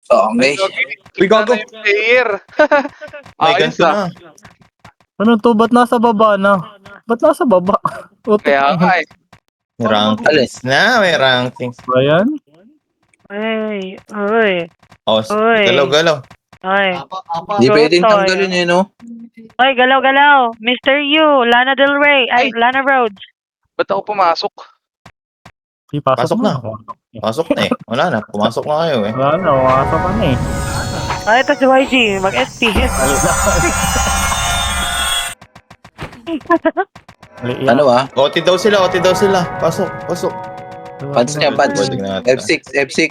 Okay. Uy, gago. Sana yung player. May Ayos ganito ah. na. Ano to? Ba't nasa baba na? Ba't nasa baba? Utik Kaya nga eh. May rankings na, may rankings. ba yan? Ay, uy. Oh, Uy. galaw-galaw. Ay. Hindi Go, pwedeng Toy. tanggalin eh, no? Ay, galaw-galaw. Mr. Yu, Lana Del Rey. Ay, Lana Rhodes. Ba't ako pumasok? Di, pasok, Pasok na. na. Pasok na eh. Wala na, pumasok na kayo eh. Wala na, pasok ka na eh. Ay, ito si YG. Mag-SP. Ano ah? OT daw sila, OT daw sila. Pasok, pasok. Pads niya, pads. Pwede na natin. F6, F6.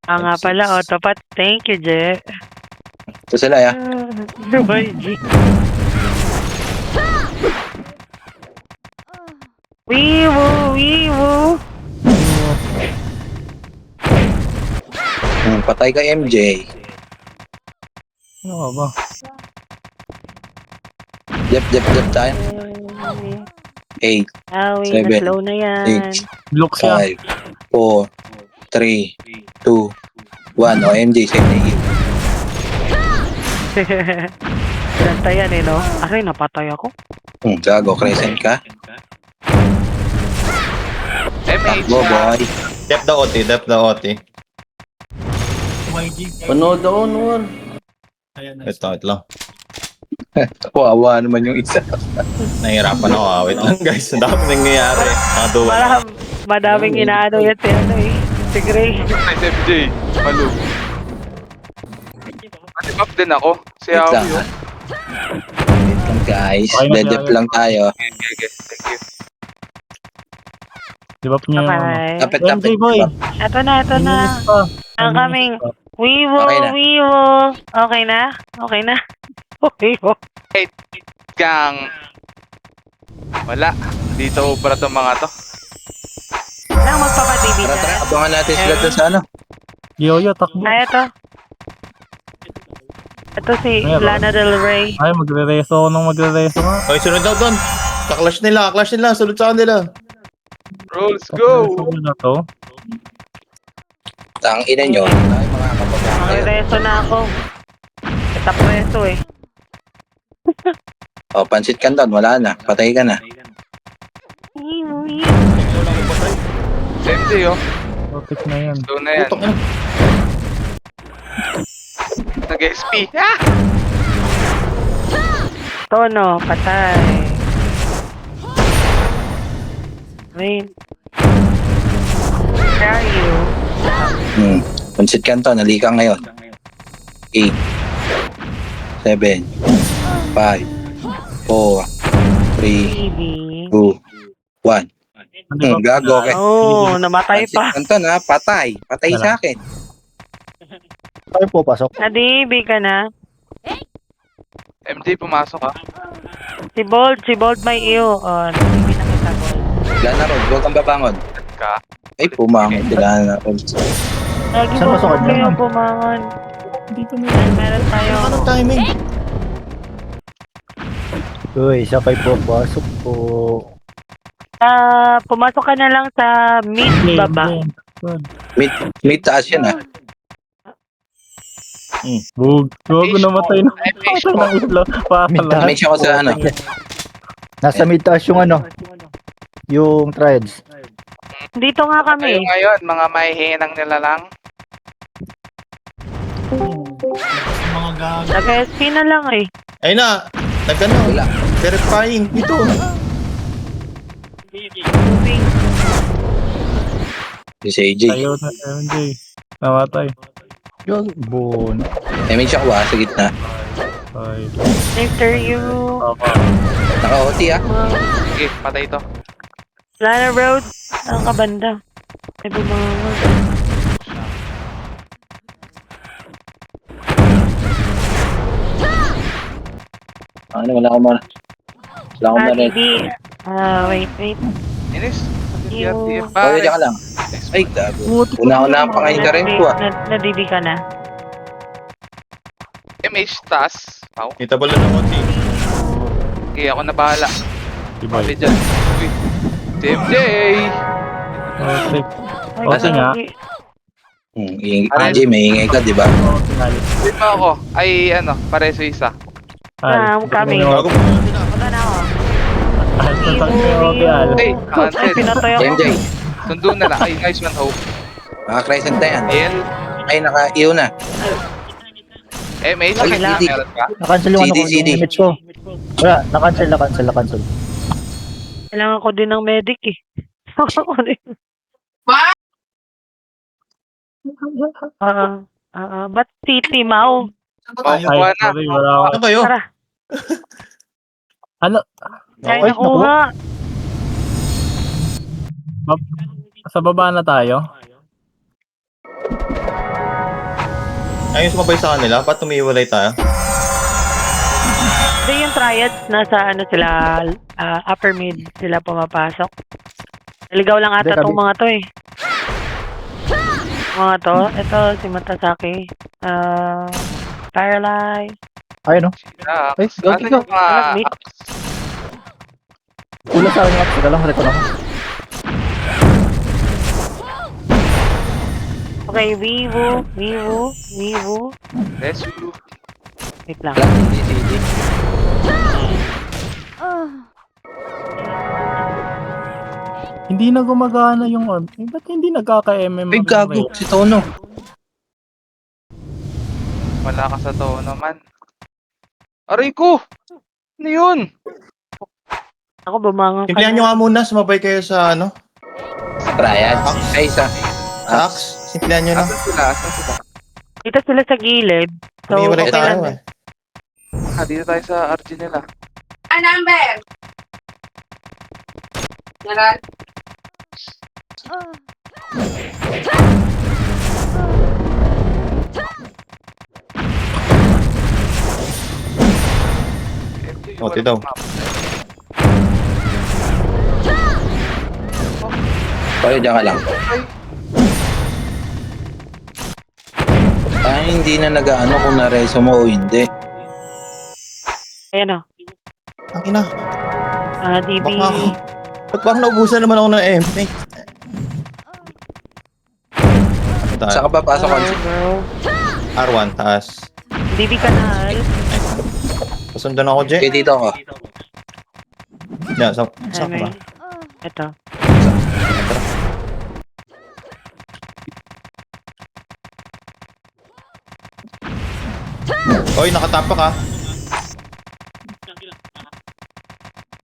Ah, nga pala, Autopat. Thank you, Je. Ito sila ya. YG. Wiwo. Patay ka MJ. Ano ba? Jep tayo. 8, Awi, Seven, na-slow na yan. 6, Look siya. 5, 4, 3, 2, 1. O MJ, save na heal. Ganta yan eh, no? Aray, napatay ako. Gago, crescent ka. MH Go na. boy. Dep the OT, dep the OT. Panood ako noon. Ito lang. Kawawa naman yung isa. Nahihirapan ako. Wait lang guys, ang dami nangyayari. Nakaduwa na. Madaming inaano yan si ano eh. Si Gray. Nice MJ. Malu. Ati up din ako. Si Wait lang Awi. ha. Wait lang guys. Okay na, Dedep okay. lang tayo. Okay. Thank you. Di ba niya yung ano? Okay. Tapit. MJ boy. Eto na. Minutes pa. Ang kaming. Wiwo. Okay na. Okay na? Okay na? Wiwo. Gang. Wala. Dito ubra tong mga to. Lang magpapadibi Tara, dyan. abangan natin sila dun sa ano. Yo, takbo. Ay, ito. Ito si Meron. Lana Del Rey. Ay, magre-reso ako nung magre-reso nga. Okay, sunod daw doon. Kaklash nila, sunod sa kanila. Bro, let's go. Ano na to? Tang ina nyo. Ay, mga kababayan. Magreso na ako. Kita preso eh. O, pansit ka doon. Wala na. Patay ka na. Si MJ oh. Utik na yan. Doon na yan. Putok na. Nag-SP. Ah! Tono, patay. Wait. Where are you? Pansit ka to. Nalika ngayon. 8, 7, 5, 4, 3, Baby. 2, 1. Di ba? Gago. Okay. Oh, namatay Pansit pa. Kanton ha. Patay. Patay sa akin. Tayo po, pasok. Nadibi ka na. MJ, pumasok ah. Si Bold may iyo. Oh, nadibi na kita, Bold. Lana Road. Huwag kang babangon. Ka. Ay, pumangon. Lana Road. Lagi Saan mo pasok ka kayo dyan? pumangon. Dito na Ay, meron tayo. Anong timing? Uy, sabay po, pasok po. Pumasok ka na lang sa mid baba. Mid taas yan ha. Bug. Gago namatay na. MH Patay mo. ng ulo. Pakala. May siya ko sa ano. Nasa mid taas yung ano, yung threads. Dito nga Kayo kami. ngayon, mga mahihinang nila lang. Nag-SP na lang eh. Ayun na. Nagano. Wala. Verifying. Ito. Moving. Si AJ. Tayo na MJ. Namatay. Yung bon. May siya ko sa gitna. Ay. Mr. Yu. Naka-OT ha. Sige, patay to. Lana Road. Ang kabanda. Ay, bumangon. Ano, wala akong wala akong marinig. RTB. Wait. Inis. Yung- Oh, diyan ka lang. Ay, gago. Una-una pa ngayon ka rin po ah. Nadibi ka na. MH taas. Wow. Kita ba lang ng OT? Okay, ako na bahala. Diba? Sabi dyan. Uy. Si MJ! Utik. Ay, Okay nga. gagi. MJ, may ingay ka, di ba? Wait mo ako. Ay, ano, pareso isa. I'm coming. Bago Punta na ako. Hey, Ay, pinatay ako. MJ, sundo na lang. Ay, nice one, Hope. naka-crescent na yan. Ayan. Ay, naka-iyo na. MH, Ay, meron CD. ka? Na-cancel yung ano ko, CD. yung image ko. Wala, na-cancel. Kailangan ko din ng medic eh. Ba't titi, Mau? Ay, kuha na. sorry, wala ako. Ano kayo? Tara. Ano? Kaya Ay, nakuha. Sa baba na tayo? Ayun sumabay sa kanila. Ba't tumiwalay tayo? Hindi yung triads, nasa ano sila, upper mid sila pumapasok. Naligaw lang ata Hindi, tong mga to eh. Mga to, ito si Matasaki. Paralyze. Ayun, no? Ay, go. Ano yung mga... Mid. Ulo sa akin yung apps. Lang, recon ako. Okay, Vivo. Let's go. Wait lang. CD. Hindi na gumagana yung orb. Eh, ba't hindi nagkaka-MM? Ay, gago, si Tono. Wala ka sa to naman. Aray ko! Ano yun? Ako bumangon ka Simplihan nyo na. nga muna. Sumabay kayo sa ano? Triads. Ay, isa. Sax. Simplihan nyo na. Asan sila? Asan sila? Dito sila sa gilid. So, Tumiwalay okay tayo lang. eh. Ah, dito tayo sa RG nila. A number. General. Ote daw. Tayo, dyan ka lang. Ay, hindi na nag-ano kung na-reso mo o hindi. Ayan o. Ang ina. DB. Baka ako. Ba't parang naubusan naman ako ng MP? Ano Saan tayo? ka papasok, Ansi? Bro. R1, taas. DB kanal. Pasundan ako, Jay. Okay, dito ako. Yeah, saan ka ba? Ito. Oy, nakatapa ka.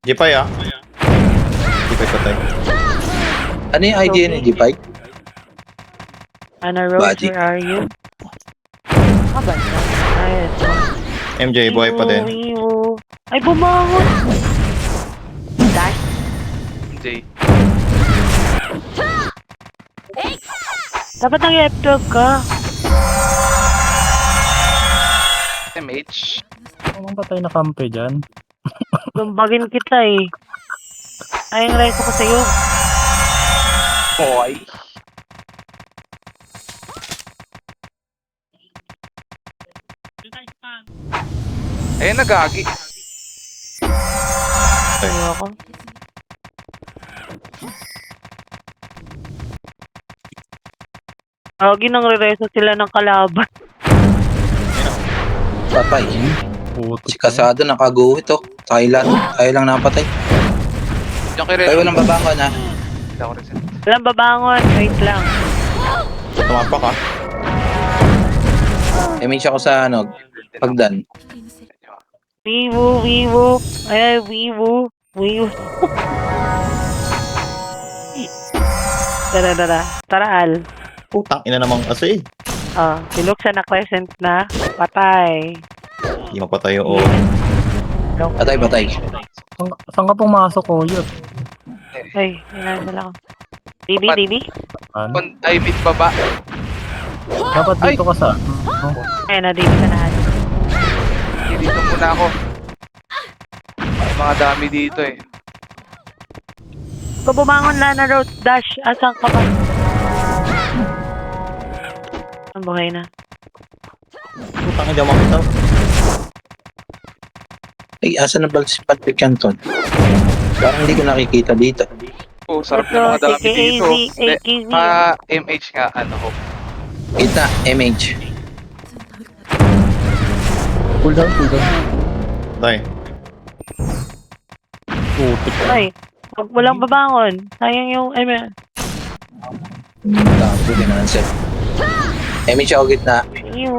Jepay ah. Jepay patay. Ano yung ID ni G5? Anna Rose, Body. where are you? Kabal na. Ay, ito. MJ, buhay pa din. Wiwo. Ay, bumangon. Dash. Jay. Dapat nang F12 ka. MH. Anong patay na kampe dyan? Lumbagin kita eh. Ay, ang reso ko sa'yo. Boy. Ayun, nagagi. Sa'yo ako. Agi nang re-reso sila ng kalaban. Patay. Putik Si Casado nakaguhit oh. Tayo lang napatay. Yung kay Tayo Red. walang babangon ha. Hindi ako rin. Walang babangon. Wait lang. Tumapa ka. MH ako sa ano, pagdan. Wiwo. Ay, Wiwo. Tara, Al. Putang ina naman kasi. Si Luke siya na crescent na. Patay. Hindi mapatay yung O. Patay. Saan ka pumasok ko yun? Ay, hinaan lang ako. DB. Ano? Ay, mid baba. Dapat dito ka sa... Ay, na-DB ka na. Okay, dito muna ako. May mga dami dito eh. Kung bumangon na road dash, asan ka ba? Ang buhay na. Putang hindi ako makita. Ay, asa na ba si Patrick Canton? Parang hindi ko nakikita dito. Oh, sarap Ito, na mga dami AKZ, dito. AKZ. MH nga, ano ko. Kita, MH. Cool down, cool down. Patay. Putik. Ay, wag mo lang babangon. Sayang yung, Tapo din ang set. MH ako gitna. Iu.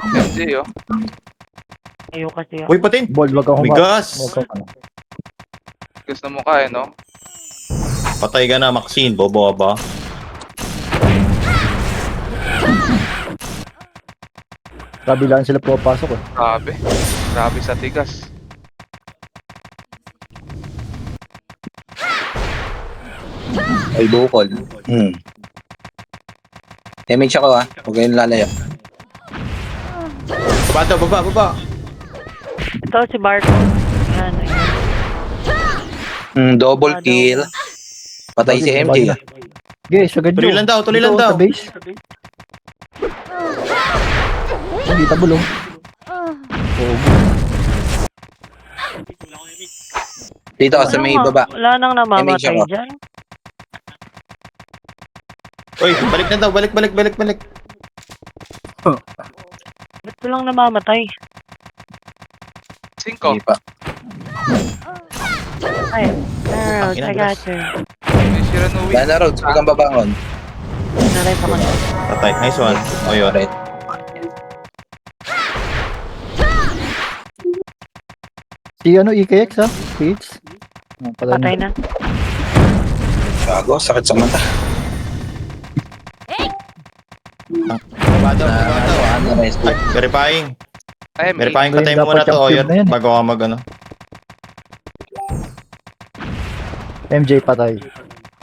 MJ, oh. Ayaw kasi ako. Uy, patin! Bold, wag kang May humak. gas! Wag kang ano. Gas na mukha, eh, no? Patay ka na, Maxine. Bobo ka ba? Kabilaan sila pumapasok eh. Grabe. Grabe sa tigas. Ay, bukol. MH ako ha. Huwag kayong lalayo. Baba daw, baba! Ito si Barco. Yan, Double kill. Patay si MJ. Okay, sagad nyo. Tuloy lang daw. Sa base. Hindi tabulong. Dito sa may baba. Wala nang namamatay Image ako. dyan. Uy, balik na daw, balik. Ba't walang namamatay? 5. Hindi pa. Ay, Arrows, Ina, I got you. May Shiranui. Dana Roads, huwag kang babangon. Naray pa man. Patay, nice one. O yun. Alright. Si ano, EKX ha? Pits. Patay na. Gago, sakit sa mata. Baba daw. Ano, nice. Ay, verifying. Ay, may Verifying patay mo Dapat muna to. O yung yun, cube na yan. bago ka mag ano. MJ patay.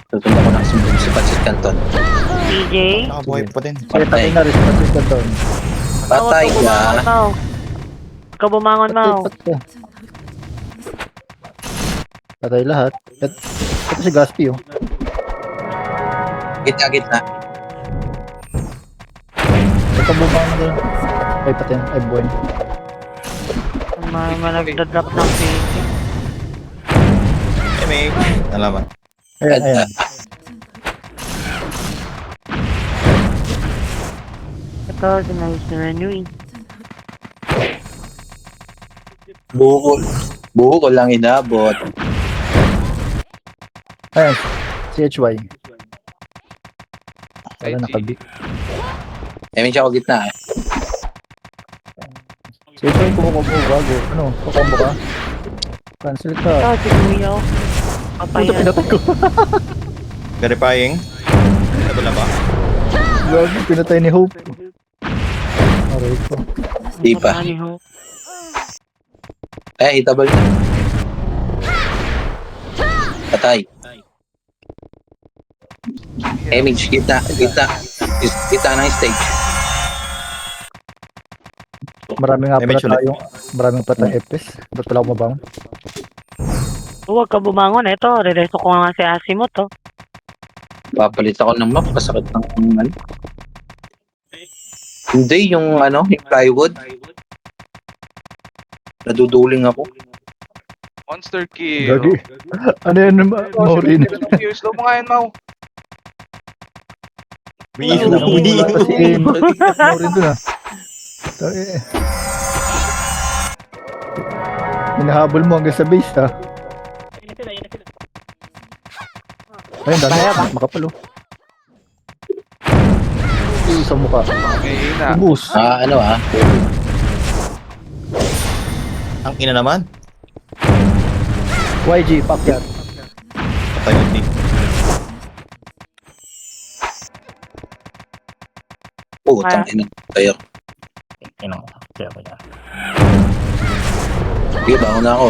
Tutundan ko ng sumbong si Pancit Canton. DJ. Nakabuhay pa din. Sige, patay na rin. Patay ka doon. Patay ka. Ikaw bumangon, Mau. Patay. Patay lahat. Ito si Gaspi oh. Gitna. Ito bumang na doon. Ay patay. Ay buwan. Nagdadrop ng PC. May nalaman. Ayan. Ito, sinayos na Renui. Buko lang inabot. Ayan. Si HY. Wala IG. nakabik. MH ako gitna. Si HY kumukombo. Bago. Ano? Kukombo ka? Cancel ka. Ito, si Kuya. Puta Papayan. pinatay ko. Verifying. Ito na ba? Gago, pinatay ni Hope. Aray ko. Di pa. Hitabal na. Patay. MH, gitna ng stage. Maraming nga pala Damage ulit. tayong, maraming pa tayong FPS. Ba't pala ako mabangon? Huwag ka bumangon. Ito, re-resto ko nga si Asimot, oh. Papalit ako ng map, kasakit ng ano. Hindi, yung plywood. Naduduling ako. Monster kill. Gagi. Ano yan? Maurin. Slow mo nga yan, Mau. Wala kasi Maurin dun ah. Hinahabol mo hanggang sa base ha. Ayun, dami. Makapalo. Sa mukha. May ina. Ubus. Ang ina naman. YG, pakyat. Patay ulti. Putang ina tayo. Kaya ko yan. Sige, bangon na ako.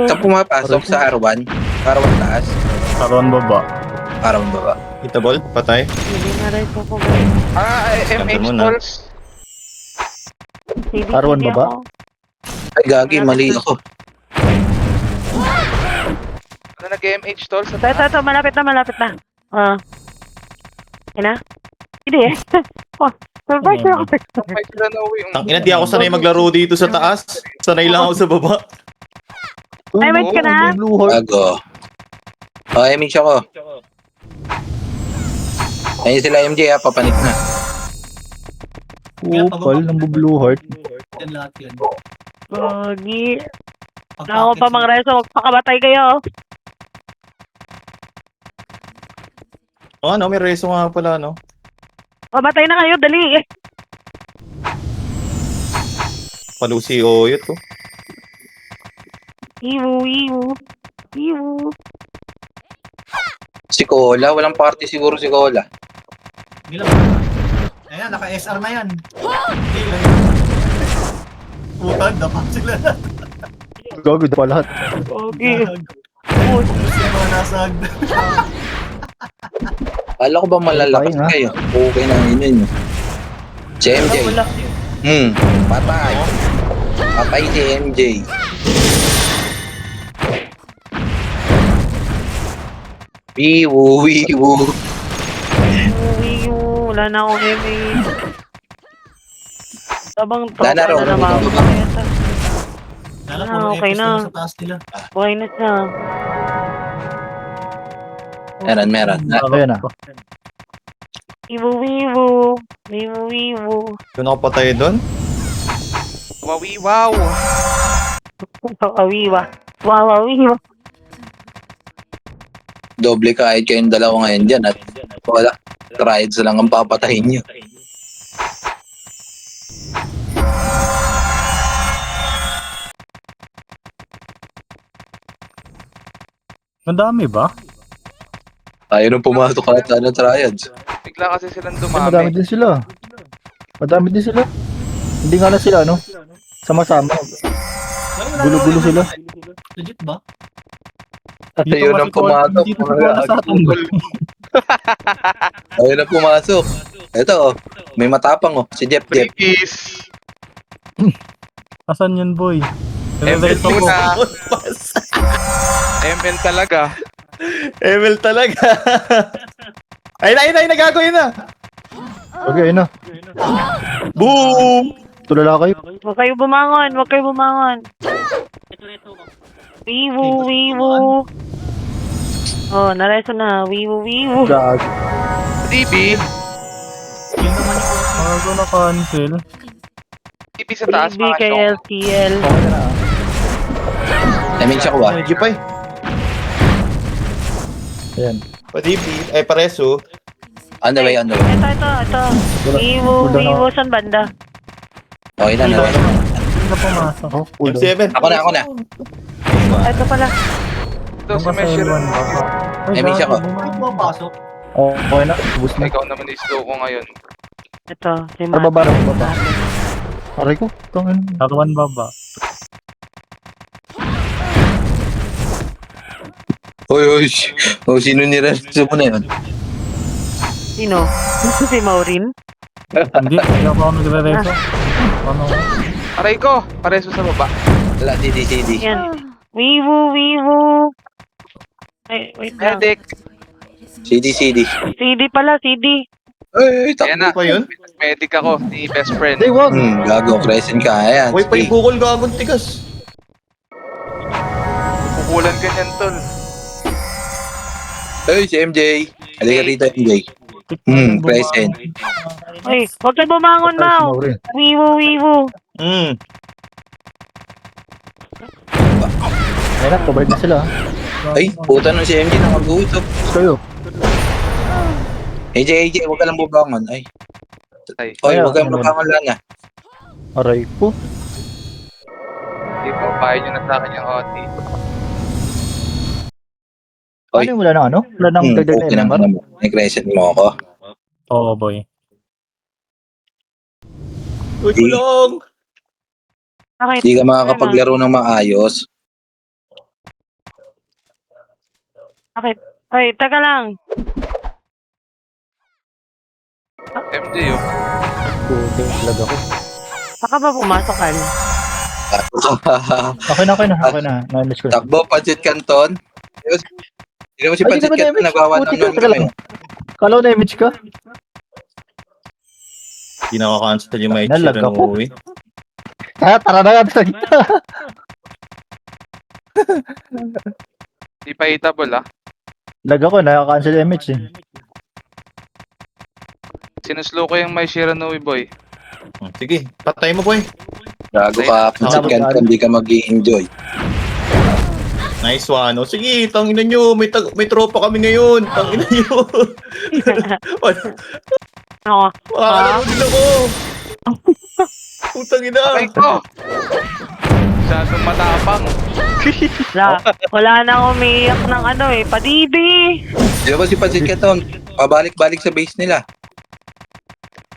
Saan pumapasok sa R1? R1 taas? Karoon baba. R1 baba. Hitabol, patay. Hindi na rin ko po. MH Ganda mo na. Tolls. R1 baba? Ay, gagi, mali ako. Ano nag-MH Tolls? Ito, malapit na. Ina? Hindi eh. Oh, surprise ako. May Shiranui. Ang ina, di ako sanay maglaro dito sa taas. Sanay lang ako sa baba. Ay, wait ka na? May blue heart. Bago. O, MH ako. Ayun sila MJ ha, papanik na. Kupal ng blue heart. Yan lahat yan. Pogi. Ako pa mang reso, magpakabatay kayo. O ano, may reso nga pala, no? Pabatay na kayo, dali. Palusi Oyot ko. Iwu, iwu. Iwu. Si Cola, walang party siguro si Cola. Bilang. Ayan, naka-SR na yan. Putang, dapat sila. Gago pa lahat. Pogi. Sila mga nasag. Kala ko ba malalakas Okay, ha? kayo? Okay na yun. Si MJ. Wala. Patay. Patay si MJ. Wiwu, wiwu. Iwu, iwu. Wala na akong MA. Tabang Wala na raw, tropa na naman. Lala, Ah, puro okay FS na. sa taas nila. Buhay na siya. Meron. Ayan na. Iwu, iwu. Iwu, iwu. Doon ako patay doon. Wawi, wow. Awiwa. Wow, awiwa. Doble kahit kayong dalawa ngayon dyan at wala. Triads lang ang papatayin nyo. Madami ba? Ayaw nang pumasok kahit ano triads. Bigla kasi silang Madami dumami. din sila. Madami din sila. Hindi nga lang sila, ano? Sama-sama. Gulo-gulo sila. Legit ba? Ayaw nang pumasok. Dito si Cola sa atin. Ayaw nang pumasok. Ito oh, may matapang oh. Si Jeff. Brigis. Asan yun, boy? ML Reveso ko. muna. ML talaga. Emil talaga. Ayun na, nagago yun na. Okay, ayun na. Boom! Tulala kayo. Huwag kayo bumangon. Huwag kayo bumangon. Wiwu, wiwu. Oh, nareso na. Wiwu, wiwu. Gago. DB. Yun naman yung bago na cancel. DB sa taas. BB kay LTL. Okay na. I-mean siya ko ba? Medyo pa eh. Ayan. Padibi, ay pareso. On the way. Ito. Wiwu, Cooldown wiwu. Saan banda? Okay na. Hindi na pumasok. Oh, cool. M7. Ako na. Ito pala. Ito Yung si Mesher. L1 ba? Ay, Emi siya ko. Pumapasok. Oh, okay na. Ubus na. Ikaw naman i-slow ko ngayon. Ito. Si Para baba, baba. Aray ko. Tangin. R1 baba. Hoy. Oh, sino nireso mo na yun? Sino? Si Maureen? Hindi ako nagre-reso. Ano? Aray ko. Pareso sa baba. Wala, CD. Yan. Wiwu, wiwu. Ay, wait lang. Medic. CD. CD pala, CD. Ay, Ayan na. Pa yun? Medic ako. Ni best friend. Hindi, wag. Gago, crescent ka. Ayan. Uy, pa yung bukol gagong tigas. Pukulan ganyan, tol. Hey, si MJ. Halika rito, MJ. Crescent. Ay, huwag kayo bumangon, Mau. Wiwu, wiwu. Ayun na, covered na sila. Ay, puta nun si MJ. Nakaguto. Kayo. AJ, huwag ka lang bubangon. Ay. Ay. Oy, Ay, huwag kang ano bubangon lang ah. Aray ko. Hindi po. Pahay nyo na sa akin yung OT. Oy. Ano yung wala na ano? Wala nang dagdag Okay na naman MMR? naman. May crescent mo ako. Oo, boy. Uy, kulong! Bakit? Hindi ka makakapaglaro ng maayos. Bakit? Ay, taga lang. MJ oh. Puti, lag ako. Baka ba pumasok, Al? Okay na. Na-miss ko na. Takbo, Pancit Canton. Hindi mo si Ay, Pancit hindi naman Canton damage. nagawa Puti ng ka, taga lang. Kala ko na-image ka? Hindi nakaka-cancel yung mic Nalag share ng ako. uwi. Tara na nga sa gitna. Di pa hitable ah. Lag ako, nakaka-cancel MH eh. Sinuslo ko yung may Shiranui boy. Sige, patay mo boy. Gago ka, pansit ka, hindi ka mag-i-enjoy. Nice one. O sige, tangina nyo. May tropa kami ngayon. Tangina nyo. Oo. Ano din ako. Putang ina. Ay ko! Masyadong matapang. Wala na umiiyak ng ano eh. Padibi! Di ba si Pansit Canton, pabalik-balik sa base nila.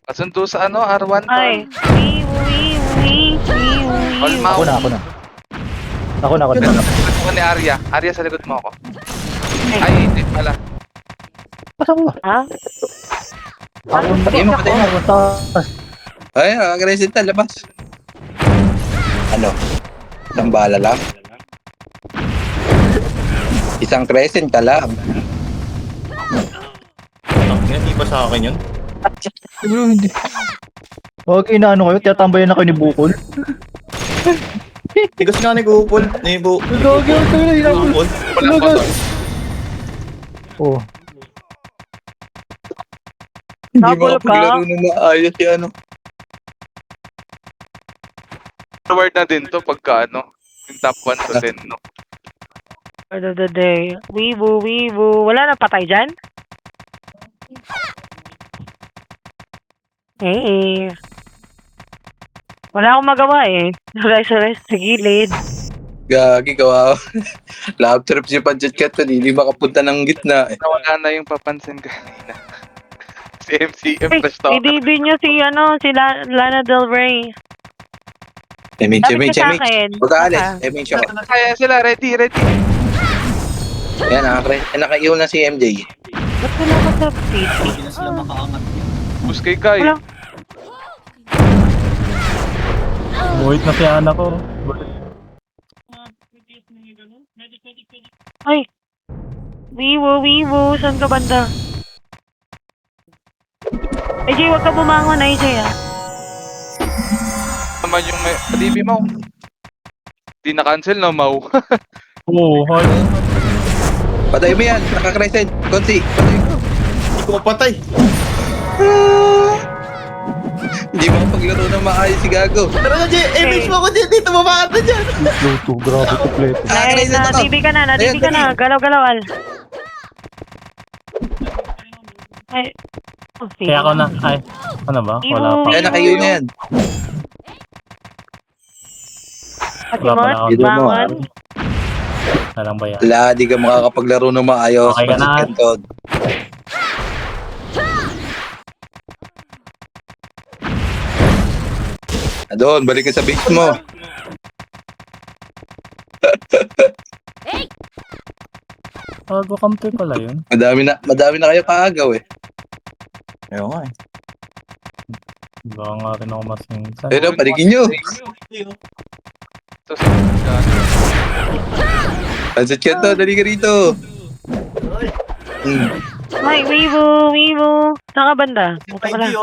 Kasundo sa ano, R1 Ay. tol. All Ako mount. na, ako na. Ako na. Ako ni Arya. Arya, sa likod mo ako. Ay, hindi pala. Pasok mo. Ha? Ako na. Patay mo, patay mo. Taas. Ay, aggressive na, labas. Ano? Isang bala lang? Isang crescent ka lang. Tangina, di ba sa akin yun? Hindi. Okay, inaano kayo? Tinatambayan ako ni Bukol. Tigas nga ni Gupol. Nebo. Gagi, Gupol. Wala ko tol. Oh. Hindi Nabol ka? makapaglaro na maayos si ano. Forward na din to pagka ano. Yung top 1 to 10, no? Word of the day. Wibu. Wala na patay dyan? Eh. Wala akong magawa eh. Rest sa gilid. Gagi, kawawa. Love trip si Pansit Canton, hindi makapunta ng gitna. Nawala na yung papansin kanina. Si MCM Ay, na stalker. idibin nyo si Lana Del Rey. Emin, Sabi ka sa akin. Pag-aalis, Ah. Emin siya. Kaya sila, ready. Ayan, nakaiyaw na si MJ. Ba't wala ka sa PC? Puskay kay. Wala. Buhit na si anak ko. Ay. Wiwu. Saan ka banda? AJ, huwag ka bumangon, AJ ah. Naman yung may... Padibi mo. Di na-cancel, no, Mau? Oo, hoy. Patay mo yan, naka-crescent. Konsi, patay mo. Hindi ko mapatay. Hindi makapaglaro ng maayos si Gago. Tara na, Jay. Image mo ko dito. Mabakata dyan. Luto, grabe kompleto. Ay, Crescent ako. nadibi ka na. Ayan, Galaw-galaw, Al. Ay. Oh, Kaya ako na. Ay, ano ba? Wala pa. Ayan, nakaiyaw na yan. Atimot, Wala pa na. bangon. Walang ba yan? Wala, di ka makakapaglaro ng maayos. Okay ka na. Pansit Canton. Doon, balik ka sa base mo. Bago kampi pala yun. Madami na kayo kaagaw eh. Ayaw nga eh. Baka nga rin ako masinsan. Pero paligin nyo. Ito si Pansit Canton, dali ka rito. Ay, Wiwu. Saan ka banda? Ito ka lang.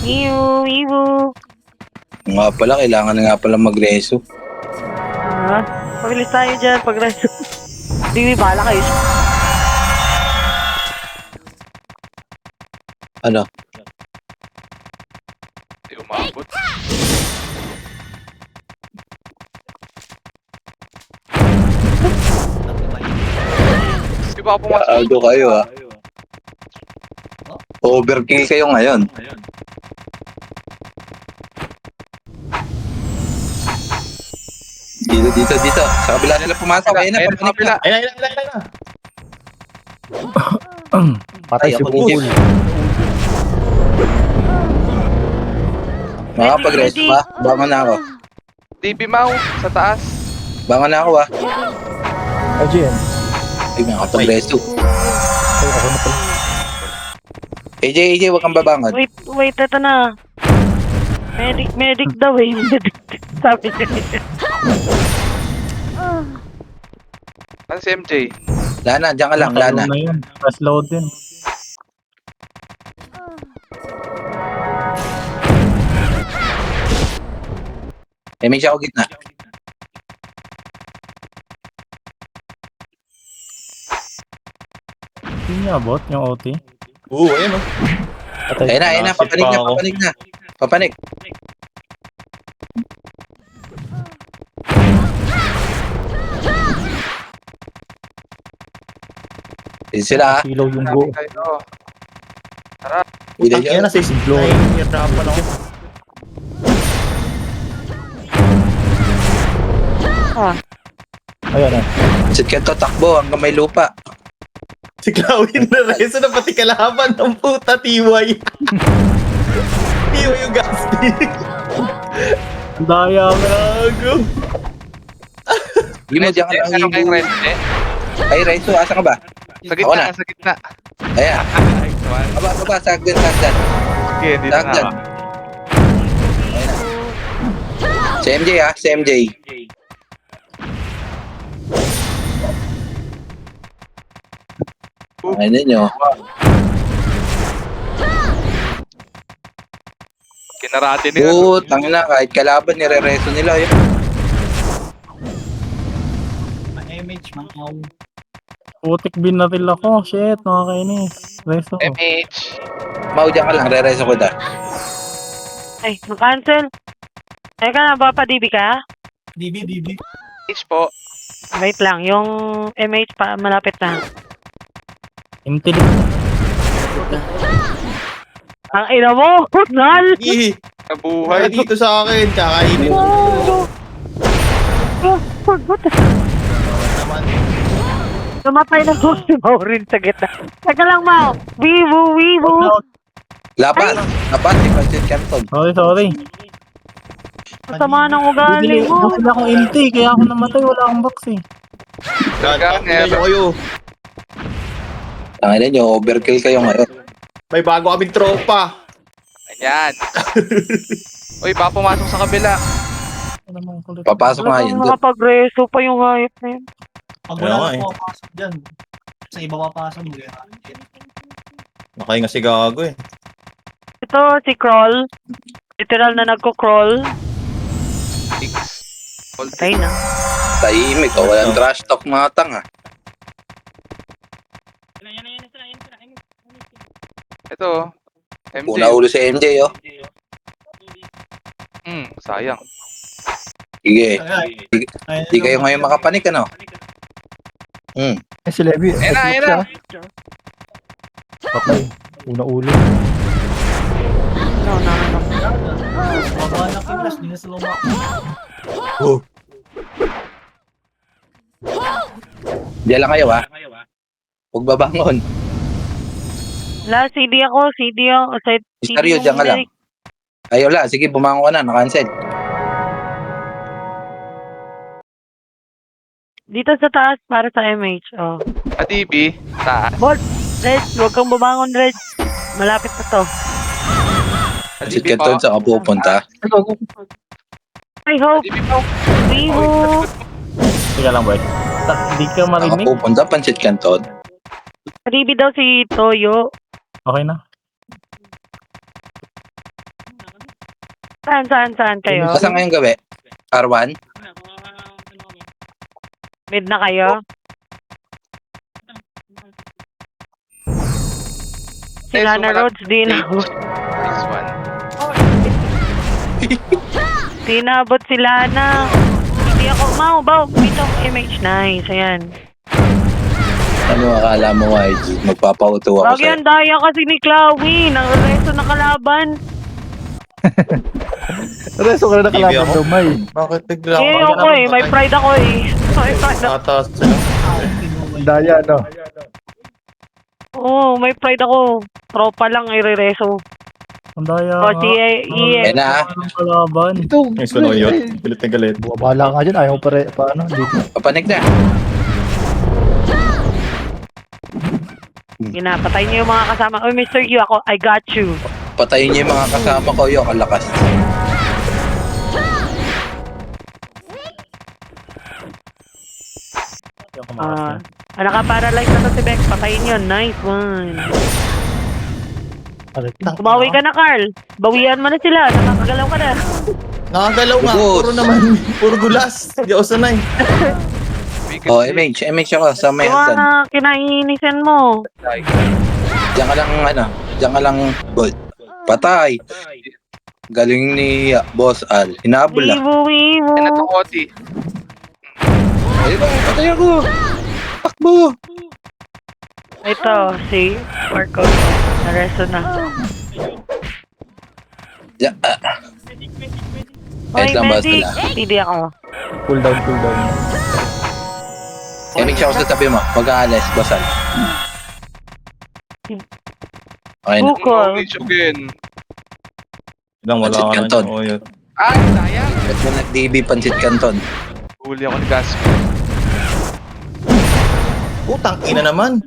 Wiwu. Nga pala, kailangan na nga pala mag-reso. Pag-release tayo dyan, pag-rest. Di, bahala kayo. Ano? Di umabot. Di ba ako pumasok? Gago kayo ah. Overkill kayo ngayon. Dito. Sa kabila nila pumasok. Ayun na, Ayun, papanik na. Ayun na. Patay si Ay, ako Bukol. Makapag-reso ba? Bangon na ako. DB Mau, sa taas. Bangon na ako ah. Ay, Jen. Ay, makapag-reso. Ay, ako na pala. AJ, wag kang babangon. Wait, ito na. Medic daw eh. Medic. Sabi niya. Ano si MJ? Lana, dyan ka lang, Lana. Na yun. Press load din. May siya ako gitna. Hindi niya abot yung OT. Oo, ayun o. Patay. Ayun na, Nasip papanig pa na, ako. papanig na. Papanig. Yun sila, Silaw yung go. Kayo. Hindi Ang ina, 69. Hirapan ako. Ayan na. Sit ka to, takbo hanggang may lupa. Si Clawin na reso na pati kalaban ng puta, tiway. Tiway yung Gasti. Daya mo. Gago. Hindi mo diyan ka lang Ano kayong hibo. rest eh? Ay, Raiso, asa ka ba? Sa Ako gitna, na. sa gitna. Ayan. Nice one. Baba, sagdan. Okay, dito na Sagdan. ako. Si MJ si MJ. Ay ninyo. Kinarate nila. Tangin na, kahit kalaban, nire-reso nila yun. Putik binaril ako. Shit, nakakainis. Reso. MH. Mau dyan ka lang, re-reso ko da. Ay, mag-cancel. Teka na, ba pa DB ka? H po. Wait lang, yung MH pa, malapit na. Intel. Ang ina mo! Nal! Sige, Nabuhay. dito sa akin, kakainin mo. Naman. Tumatay na po si Maureen sa gitna. Teka lang, Mau! Wibu! Laban, si Pancit Canton. Sorry. Masama ng ugali Bibili mo. ko akong MT, kaya ako namatay. Wala akong box eh. Gagawin nyo kayo. Tangin ninyo, overkill kayo ngayon. May bago kaming tropa. Ayan. Uy, baka pumasok sa kabila. Ano naman kulit. Papasok nga yun. doon. Makapagreso pa yung hayop na yun. Pag Kaya wala nga na eh. pumapasok dyan, sa iba papasok mo. Nakahinga si Gago eh. Ito, si Crawl. Literal na nagko-crawl. 6. Patay na. Tahimik, walang trash talk mga tanga. Ito. MJ. Una ulo si MJ, Sayang. Sige, di kayo ngayon makapanik, ano? Eh, si Levi. Ayan na. Patay. Una ulo. No. Mababa na kilas, di na sila Diyan lang kayo, Huwag babangon. Wala, CD ako. Misteryo, diyan ka lang. Ay, wala. Sige, bumangon ka na. Na-cancel. Dito sa taas para sa MH. Oh. ATB. Taas. Red, huwag kang bumangon, Red. Malapit na to. Si ATB po. Canton sa pupunta. I hope. ATB po. Wibu. Teka lang, boy. Hindi ka marinig. Pupunta, Pancit Canton. Ribi daw si Toyo. Okay na. Saan kayo? Saan ngayong gabi? R1? Mid na kayo? Si Lana Rhodes, di inabot. Nice one. Di inabot si Lana. Hindi ako, Mau, dito MH. Nice, ayan. Ano akala mo, YG? Magpapauto ako Wag sa'yo. yan, daya kasi ni Chloe. Ang resto na kalaban. Reso ka na TV nakalaban ako? daw, May. Bakit bigla Eh, ako eh. May pride ako eh. May pride ako. Tataas sila. Daya, no? Oo, may pride ako. Tropa lang i-reso. Ang daya O, nga. si EX. Ayan na, Ang kalaban. Ito. Yung sunog yun. Galit na galit. Bumabala nga dyan. Ayaw paano. Dito. papanig na. Ginapatay niyo yung mga kasama. Uy, Mr. Yu, ako, I got you. Patayin niyo yung mga kasama ko, yung kalakas. Yung kumakas na. Naka-paralyze na to si Beck. Patayin yun. Nice one. Alit lang. Kumawi ka na, Carl. Bawian mo na sila. Nakakagalaw ka na. Nakagalaw nga. Ubus. Puro naman. Puro gulas. Di ako sanay. Oh, MH ako sa may Yung hagdan. mga kinainisan mo. Diyan ka lang, diyan ka lang, boy. Patay. Galing ni Boss Al. Hinabol lang. Wibo. Yan na to, Oti. Ayun ba, patay ako. Takbo. Ito, si Marco. Nareso na. Diyan, Hoy, Wait lang, boss, Medic. wala. Hindi ako. Cool down, cool down. MH ako sa tabi mo. Mag-aalis, Boss Al. Okay na. Bukol. Knowledge again. Ilang wala Pansit ka Canton. na. Oh, yun. Ay, sayang. Ba't mo nag-DB Pansit Canton? Huli ako ni Gasp. Putang ina naman.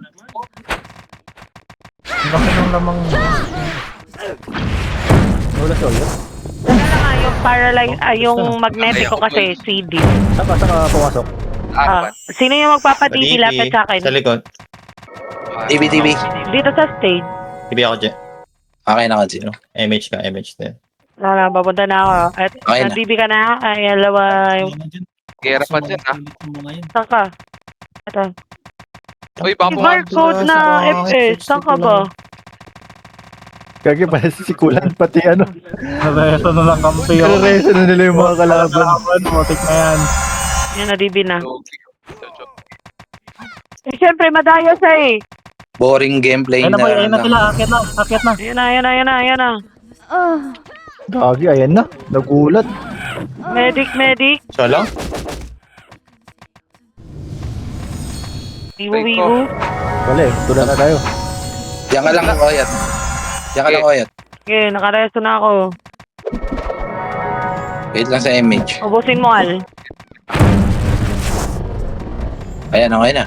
Ang laki ng lamang mo. Wala siya yun. Wala na nga yung paralyze, yung magnetic ko kasi CD. Saka pumasok. Ah, sino yung magpapatiti? Lapit sa akin. Sa likod. DB. Dito sa stage. Tibi ako dyan. Okay na kasi. MH ka, MH din. Wala, papunta na ako. At Okay na. DB ka na? Ay, alawa. Kera pa dyan, ha? Saan ka? Ito. Uy, baka po Barcode na FS. Saan ka ba? Kagi pa si Kulan, pati ano. Nareso na lang kampi ako. Reso na nila yung mga kalaban. Motik na yan. Yan na, DB na. Eh, syempre, madaya siya eh. Boring gameplay Ayun na boy, ayun na na. sila. Akyat na. Ayan na. Gagi, ayan na. Nagulat. Medic. Siya lang? Wibo. Wala eh, tula na tayo. Diyan ka lang, Oyat. Diyan ka lang, Oyat. Okay, nakaresto na ako. Wait lang sa MH. Ubusin mo, Al. Ayan, okay na.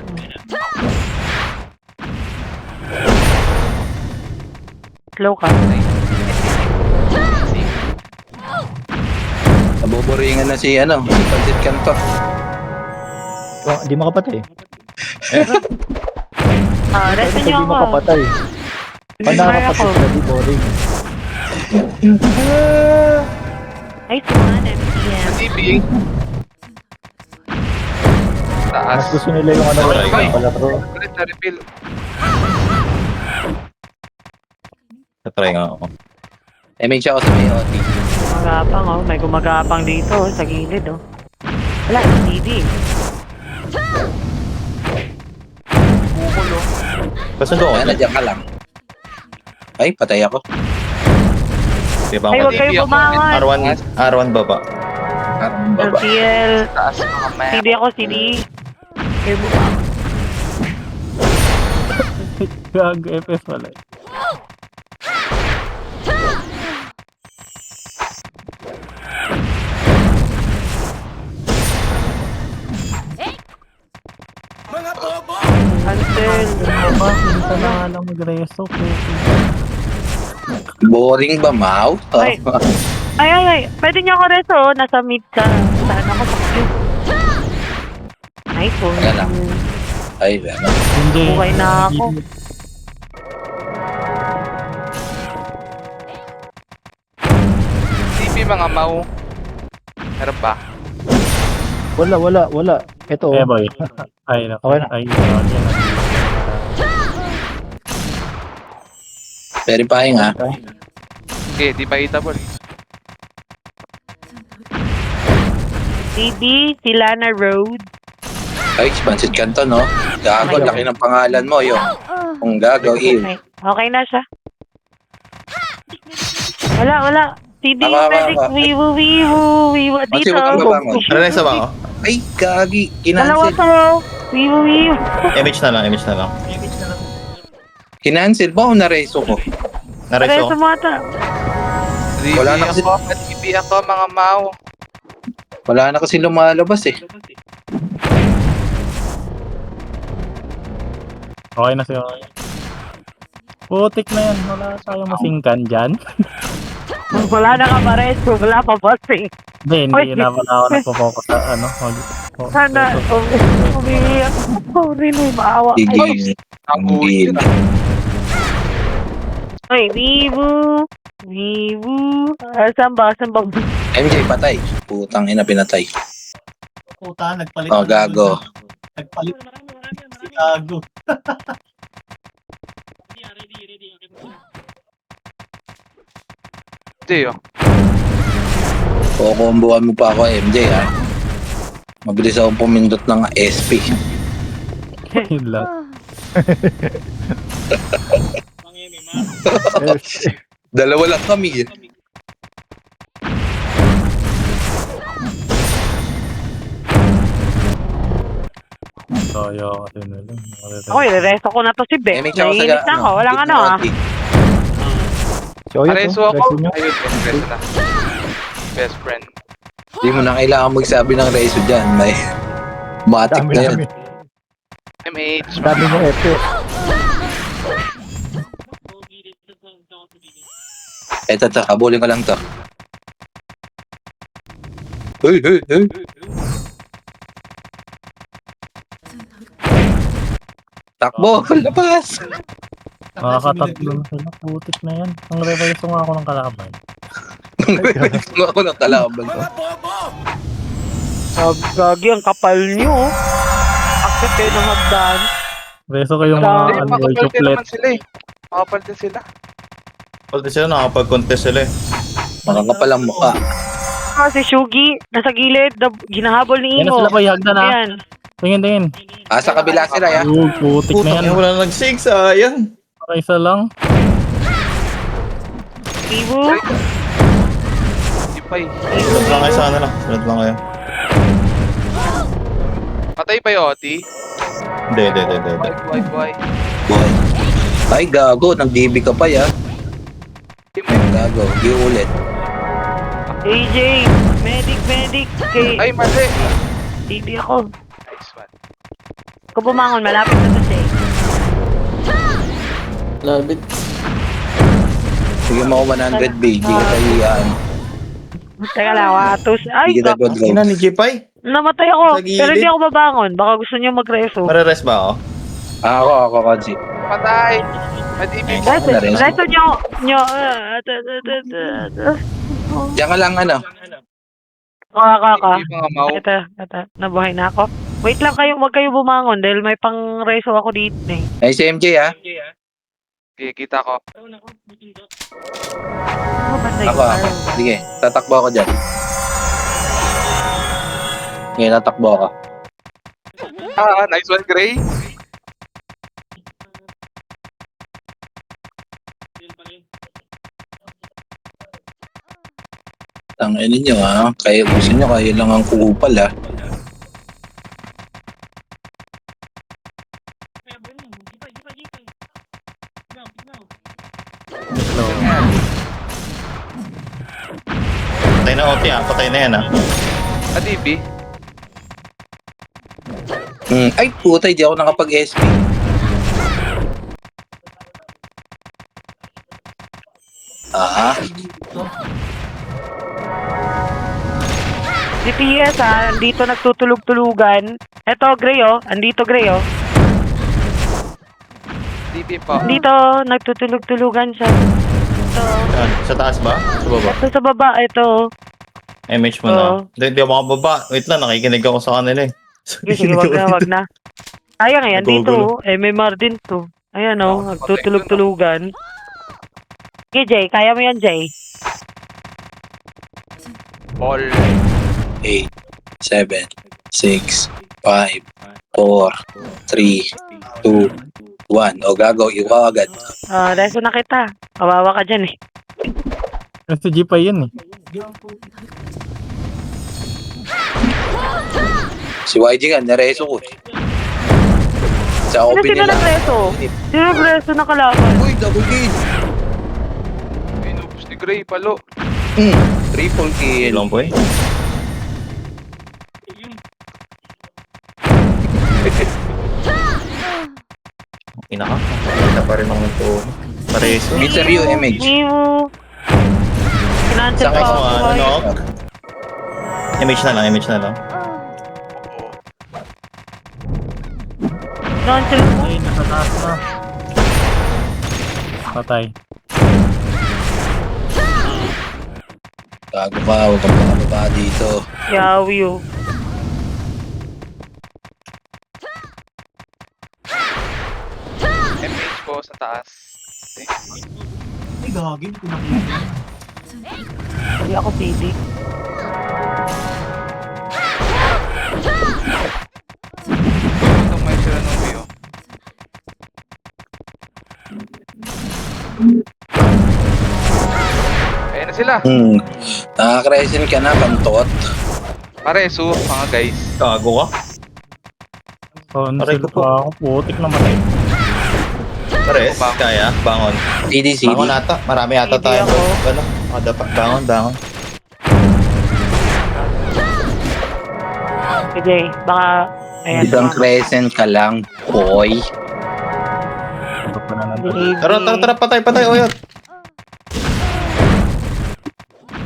Slow ka. Nabuburingan na si Pansit Canton. Di makapatay. Resto Hindi niyo ako. makapatay. Pag nakakapatay ako. sila, di boring. Nice one, MTM. DB. Mas Taas. gusto nila yung ano, Ay. palaro. Ulit na refill. Natry nga ako. MH ako sa may OT. Gumagapang, oh. May gumagapang dito, oh, sa gilid, oh. Wala, DB. Kasundo ko Ayan na, dyan. diyan ka lang. Ay, patay ako. Di ba Ay, ako huwag dyan? kayo bumangon. R1 baba. Parang baba. LTL. Taas mga maya. CD ako, CD. Kayo bumangon. Gag, FS wala. Cancel. Ano ba? Minsan na nga lang mag-reso. Boring ba, Mau? Ay. Pwede niyo ako reso, oh. Nasa mid ka. Saan ako sa queue? Nice one. Wala lang. Ay, ano. Hindi. Buhay na ako. DB mga mau. Meron pa. Wala. Ito, Eh boy. Ay, naku. Okay na. Ay, yan na. Verifying, ha? Okay, di pa hitable. DB, Silana Road. Ay, Pansit Canton, no? Gago, laki ng pangalan mo, yo. Kung gago, Okay. Okay na siya. Wala. CD Ako. Medic, wiwo. Dito. huwag kang babangon. Ano na isa ba ako? Ay, gagi. Dalawa Kinancel. to. Wiwo. MH na lang. Kinancel ba o nareso ko? Nareso Pareso ko. mo ata. DB Wala na kasi- ako, DB ako mga mau. Wala na kasi lumalabas, eh. Okay na siya. Putik na yan. Wala tayong masingkan dyan. Wala na ka pareso. Wala pa bossing. Hindi Oy. na pala ako nagpo-focus sa ano. Sana. Umiiyak. Sorry na. Maawa. Tigil. Tigil. Ay, wiwo. Saan ba? MJ, patay. Putang ina, pinatay. Puta, nagpalit. Oh, gago. Nagpalit. Si Gago. Hindi oh. Kukombohan mo pa ako, MJ, ha? Mabilis akong pumindot ng SP. Yun lang. Dalawa lang kami, eh. Kaya kasi na lang. Ako, i-resto ko na to si Beck. MH ako sa Naiinit na ako. Walang ano ah. Si Oyot, Areso oh. ako. Resto nyo. Ayun, best na. Best friend. Hindi mo na kailangan magsabi ng reso dyan. May matik Dami na yan. namin. MH. Dami niya epe. Eto, habulin ko lang to. Hey, hey, hey. Takbo, labas! Makakatatlo na sila. Putik na yan. Ang reverso nga ako ng kalaban. Nagpapit ako ng kalaban ko. Gagi, ang kapal niyo. Oh. Akit kayo ng hagdan. Reso kayong Hindi, mga Hindi, makapal din chocolate. naman sila eh. Makapal din sila. Pwede sila nakapag-contest sila eh. Makakapal ang mukha. Ah, si Shugi, nasa gilid. Ginahabol ni Yan na Imo. sila pa ihagdan ha. Ayan. Tingin. Sa kabila sila, ya. Putik na Putang yan. wala nang sig, sayang. Isa lang. Ibu. Hindi pa eh. Sunod lang kayo sana lang. Sunod lang kayo. Patay pa yung Oti. Hindi. Why? Boy. Ay, gago. Nag-DB ka pa, ya. Gago. Di ulit. AJ, medic. Kay, Ay, mali. hindi ako. Nice one. Kung bumangon, malapit na to siya. Sige mo 100 B. Di ka tayo yan. Teka lang, watos. Ay, Di kita kak- good Ina ni Jipay. namatay ako. Sa gilid. Pero hindi ako babangon. Baka gusto niyo mag-reso. Mare-rest ba ako? Ako, Kansi. Patay. Madibig. Reso nyo. Diyan ka lang, ano. Kaka. Hindi mga mau. Ito. Nabuhay na ako. Wait lang kayo, wag kayo bumangon dahil may pang-reso ako dito eh. Ay, si MJ, ha. Kikita ko. Ano ba sa'yo? Ako. Sige, tatakbo ako dyan. Sige, tatakbo ako. Nice one, Gray. Ang ano nyo, ha. Kaya gusto nyo, kayo lang ang kupal, ha. Patay na Oti ah. Patay na yan ah. Madibi. Ay, puta, di ako nakapag-SP. DPS andito nagtutulog-tulugan. Eto, Gray oh. Andito, Gray oh. DB pa. Dito, nagtutulog-tulugan siya. Ito. Yan. Sa taas ba? Sa baba? Ito sa baba, ito. MH mo na. Hindi ako makababa. Wait lang, nakikinig ako sa kanila eh. Sige, wag na. Sayang eh, andito. Nagugulo. MMR din to. Ayan oh, Oh, nagtutulog-tulugan. Okay, Jay, kaya mo yan, Jay. Ball. 8, 7, 6, 5, 4, 3, 2, 1. O gago, iwa agad. Reso na kita. Kawawa ka dyan eh. Kasi G pa yun eh. Si YG nga, nareso ko. Sa Sino open sino nila. nagreso? Sino nagreso na kalaban? Uy, double kill. Pinubos ni Gray, palo. Triple kill. Ilang po eh. Ina ka. Kita pa rin ako nito. Pareso. Mr. Ryu, MH. Miu. Kinansel Sakay pa Ako ako. ano, ay. no? Image na lang, image na lang. Kinansel mo. Ay, nasa taas na. Patay. Gago ka, huwag kang makababa dito. Yawi oh. Sa taas. Ay, gagi. Hindi ko nakita. Hindi ako PD. Itong may sila ng view. Ayan na sila. Nakakresin ka na, kantot. Pareso, mga guys. Gago ka. Oh, Aray ko nasil po. pa ako. Putik na matay. Pares, kaya. Bangon. CD. Bangon ata. Marami ata Hindi tayo. ako. Ano? Dapat bangon. Sige, baka... Ayan, Isang crescent ka lang, boy. Ano pa na nandun? Tara, patay, oyot.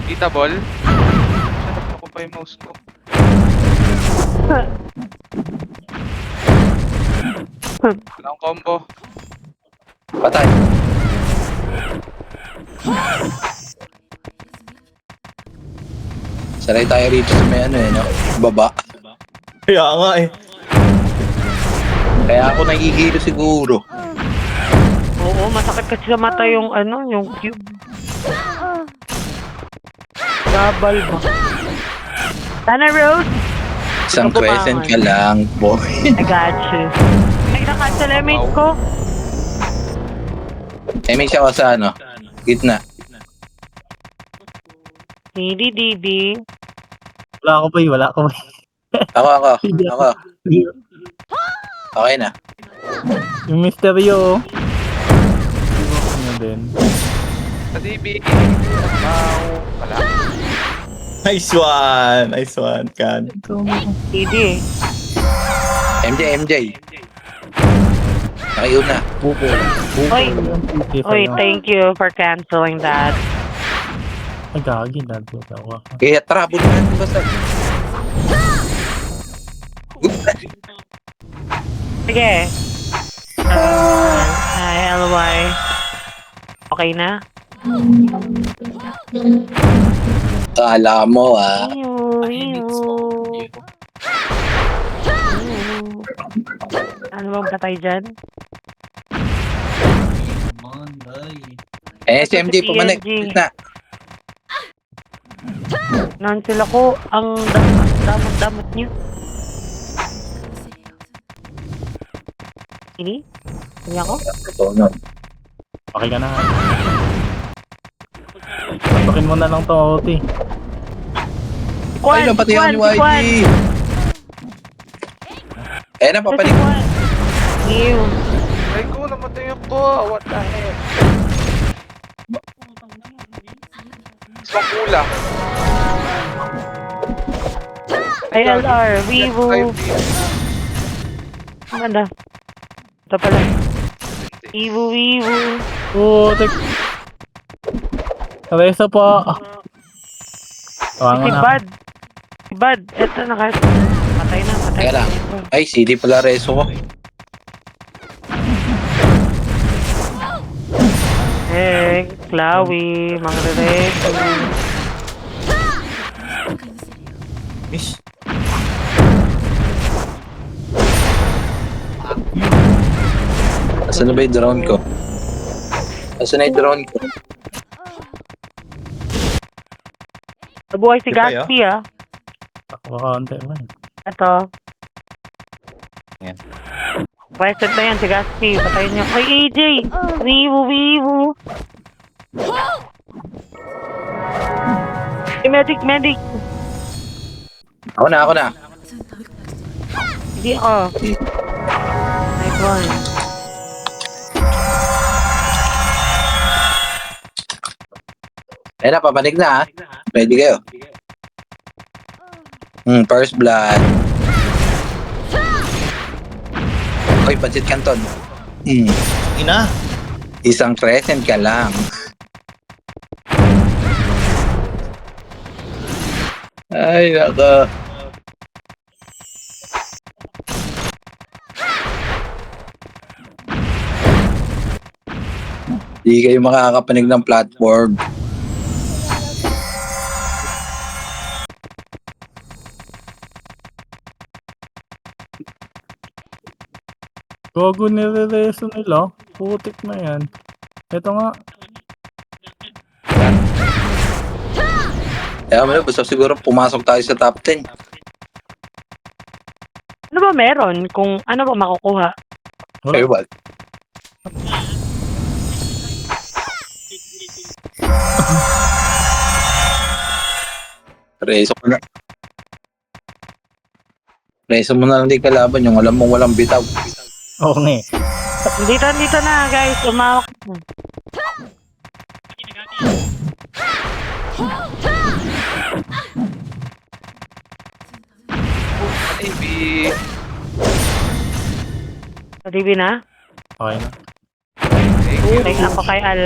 Kita ball. Sarap ako pa yung mouse ko. Walang combo. Patay. Sanay tayo rito sa may ano no? Baba. Kaya nga eh. Kaya ako nagigilo siguro. Oo, masakit kasi sa mata yung yung cube. Gabal ba? Sana Rose, Isang Ito ba, crescent man? ka lang, boy. I got you. Ay, na-cancel image ko. May siya ko sa ano? Gitna. Hindi, DB. Wala ako pa wala ako pa. Ako. Okay na. Yung misteryo. Iwan ko na din. Sa DB. Wow. Wala. Nice one, Kan. DB. MJ. Nakiuna. Buko. Oy. Buko. Oy, thank you for canceling that. Ay, gagi. Nandun ako. Kaya trouble natin basta. Sige. LY. Okay na? Kala mo Ano bang patay dyan? Si MJ pumanik. TNG. Gitna. Nancel ako. Ang damot niyo. Ini? Hindi ako? Ito nun. Okay ka na. Tapakin mo na lang to, OT. Ay, napatay ako ni YG. Napapalig. Ew. Ay ko, namatay ako. What the heck? Isang kulang. ILR, Vivo. Maganda. Ito pala. Vivo. Putik. Kabeso po. Tawangan na. Si Bad. Ito patay na. Kaya lang. Ay, CD pala reso ko. Chloe, mga rereto. Miss. Asan na ba yung drone ko? Asan na yung drone ko? Nabuhay si Di pa, Gatsby Ako kaunti man. Ito. Yan. Pweset na yan si Gatsby. Patayin niyo. Ay, AJ! Vivo. Medic. Ako na. Hindi ako. Nice one. Papanig na Ready kayo? First blood. Oy, Pancit Canton. Ina. Isang crescent ka lang. Ay, naka. Di kayo makakapanig ng platform. Gogo nire-reso nila. Putik na yan. Ito nga. Kaya mo na, basta siguro pumasok tayo sa top 10. Ano ba meron? Kung ano ba makukuha? Wala. Kayo ba? Reso mo na. Reso mo na lang di kalaban yung alam mong walang bitaw. Oo nga eh. Dito na guys. Umawak. Maybe. Padibi na? Okay na. Thank you. Thanks ako kay Al.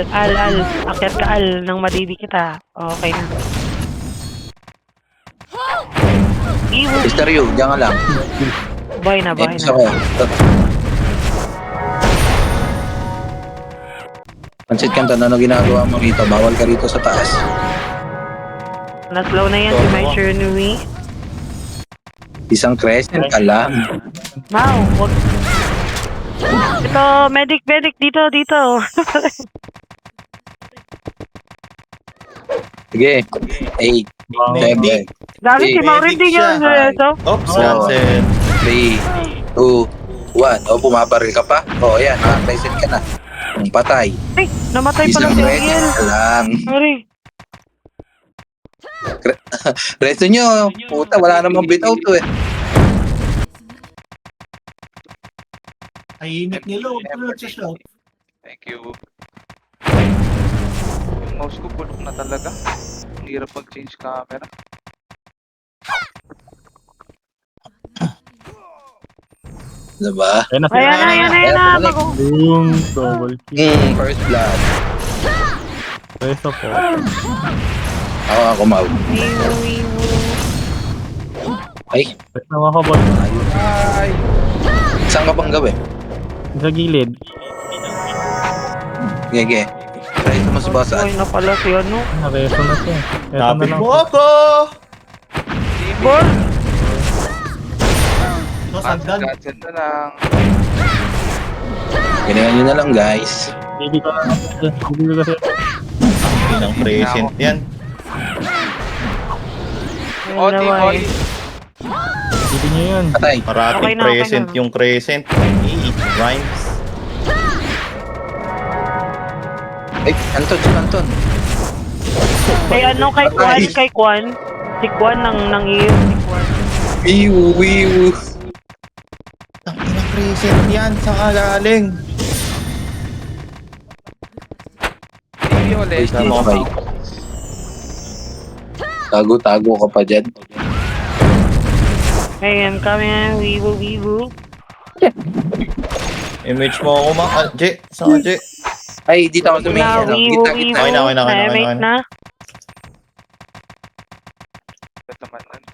Akyat ka Al nang madibi kita. Okay na. Iwo. Mr. Yu, diyan ka lang. Boy na. Gusto ko. Pansit Canton, ano ginagawa mo rito? Bawal ka rito sa taas. Na-slow na yan si My Chernui. Isang crescent ka lang. Mau, wag. Ito, medic, dito. Sige. 8, Wow. 7, Dami si Maureen din yun. So, Oops, Oo. cancel. 3, 2, 1. O, bumabaril ka pa? O, ayan, naka-crescent ka na. Ang patay. ay, namatay pala Isang si crescent Ariel. ka lang. Sorry. Resto nyo, puta, wala namang bitaw to eh. Tahimik nila. Huwag ko nagsashout. Thank you. Yung mouse ko bulok na talaga. Ang hirap mag-change camera. Diba? Ayan na sila. Ayan na. Mag- Boom. Double kill. First blood. Reso po. Ako, Mau. Ay, Reso na ako boy. Ay! saan ka bang gawin? Sa gilid. Gege. Resto mo si Boss Ay, Ad. na pala si ano. Reso na siya. Ito na Lapit lang. mo ako! Ball. Ito, sagdan. Cancel na lang. Ganyan nyo na lang, guys. Hindi ko na. Hindi ko kasi. Pinang present yan. Oh, Ayun na, Timoy. boy. Hindi nyo yun. Patay. Parating Okay na. present yung crescent. Rhymes. Ay, Anton. Kay ano, kay Kwan. Si Kwan nang iyo. Si Kwan. Wiwu. Ang pinang present yan. Saan ka galing? TV ulit. Tama Okay. Tago-tago ka pa dyan. Ayan kami. Wibu. Image mo ako ma... J. Saan ka J? Ay, dito ako tumingin. Na, Ano? wibu. Okay na. Mate na. Naman nun.